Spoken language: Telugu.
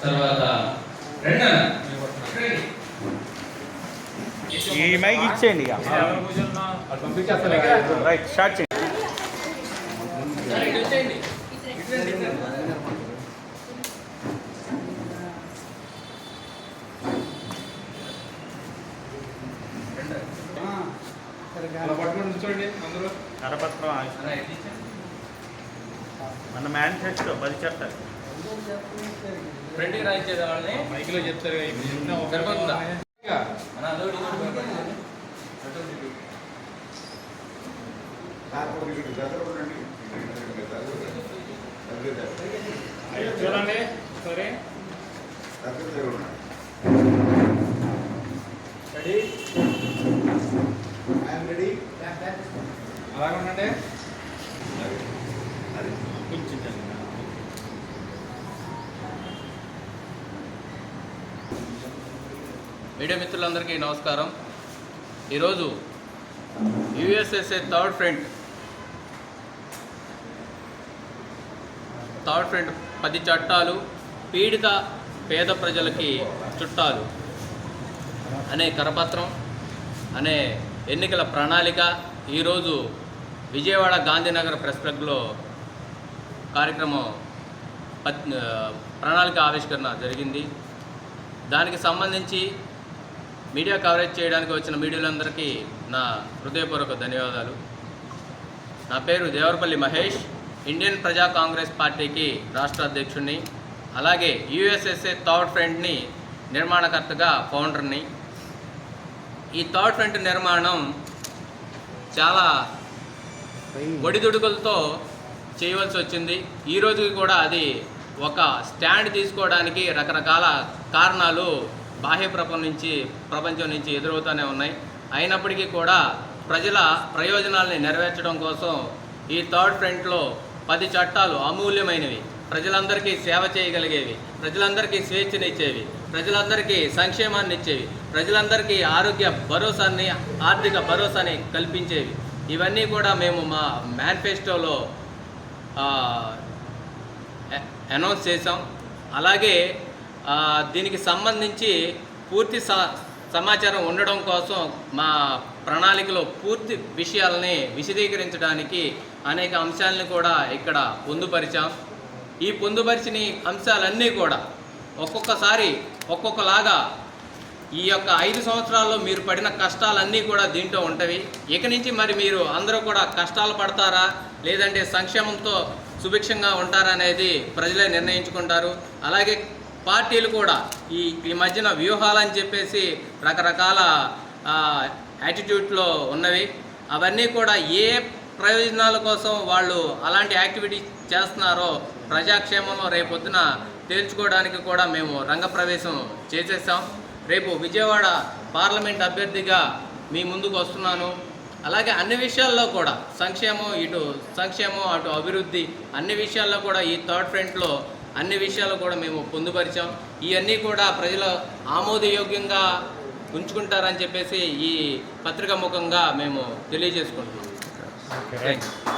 తర్వాత ఈ మైక్ ఇచ్చేయండి ఇక. రైట్ స్టార్ట్ చేయండి. కరపత్రం మన మేనిఫెస్టో 10 చట్టాలు ఫ్రెండ్కి రాయించేది వాళ్ళని మైక్లో చెప్తారు. సరిపోతుందా? చూడండి సరే రెడీ అలాగే ఉండండి. మీడియా మిత్రులందరికీ నమస్కారం. ఈరోజు యుఎస్ఎస్ఏ థర్డ్ ఫ్రంట్ 10 చట్టాలు పీడిత పేద ప్రజలకి చుట్టాలు అనే కరపత్రం అనే ఎన్నికల ప్రణాళిక ఈరోజు విజయవాడ గాంధీనగర్ ప్రెస్ క్లబ్లో కార్యక్రమం ప్రణాళిక ఆవిష్కరణ జరిగింది. దానికి సంబంధించి మీడియా కవరేజ్ చేయడానికి వచ్చిన మీడియాలందరికీ నా హృదయపూర్వక ధన్యవాదాలు. నా పేరు దేవరపల్లి మహేష్, ఇండియన్ ప్రజా కాంగ్రెస్ పార్టీకి రాష్ట్ర అధ్యక్షుడిని, అలాగే యుఎస్ఎస్ఏ థర్డ్ ఫ్రంట్ని నిర్మాణకర్తగా ఫౌండర్ని. ఈ థర్డ్ ఫ్రంట్ నిర్మాణం చాలా ఒడిదుడుకులతో చేయవలసి వచ్చింది. ఈ రోజుకి కూడా అది ఒక స్టాండ్ తీసుకోవడానికి రకరకాల కారణాలు బాహ్య ప్రపంచం నుంచి ఎదురవుతూనే ఉన్నాయి. అయినప్పటికీ కూడా ప్రజల ప్రయోజనాలని నెరవేర్చడం కోసం ఈ థర్డ్ ఫ్రంట్లో 10 చట్టాలు అమూల్యమైనవి, ప్రజలందరికీ సేవ చేయగలిగేవి, ప్రజలందరికీ స్వేచ్ఛనిచ్చేవి, ప్రజలందరికీ సంక్షేమాన్ని ఇచ్చేవి, ప్రజలందరికీ ఆరోగ్య భరోసాని, ఆర్థిక భరోసాని కల్పించేవి. ఇవన్నీ కూడా మేము మా మేనిఫెస్టోలో అనౌన్స్ చేసాం. అలాగే దీనికి సంబంధించి పూర్తి సమాచారం ఉండడం కోసం మా ప్రణాళికలో పూర్తి విషయాలని విశదీకరించడానికి అనేక అంశాలను కూడా ఇక్కడ పొందుపరిచాం. ఈ పొందుపరిచిన అంశాలన్నీ కూడా ఒక్కొక్కసారి ఒక్కొక్కలాగా ఈ యొక్క 5 సంవత్సరాల్లో మీరు పడిన కష్టాలన్నీ కూడా దీంట్లో ఉంటవి. ఇక నుంచి మరి మీరు అందరూ కూడా కష్టాలు పడతారా లేదంటే సంక్షేమంతో సుభిక్షంగా ఉంటారా అనేది ప్రజలే నిర్ణయించుకుంటారు. అలాగే పార్టీలు కూడా ఈ మధ్యన వ్యూహాలని చెప్పేసి రకరకాల యాటిట్యూడ్లో ఉన్నవి. అవన్నీ కూడా ఏ ప్రయోజనాల కోసం వాళ్ళు అలాంటి యాక్టివిటీ చేస్తున్నారో ప్రజాక్షేమంలో రేపొద్దున తేల్చుకోవడానికి కూడా మేము రంగప్రవేశం చేసేసాం. రేపు విజయవాడ పార్లమెంట్ అభ్యర్థిగా మీ ముందుకు వస్తున్నాను. అలాగే అన్ని విషయాల్లో కూడా సంక్షేమం అటు అభివృద్ధి అన్ని విషయాల్లో కూడా ఈ థర్డ్ ఫ్రంట్లో అన్ని విషయాలు కూడా మేము పొందుపరిచాం. ఇవన్నీ కూడా ప్రజలు ఆమోదయోగ్యంగా ఉంచుకుంటారని చెప్పేసి ఈ పత్రికా ముఖంగా మేము తెలియజేసుకుంటున్నాం. Thank you.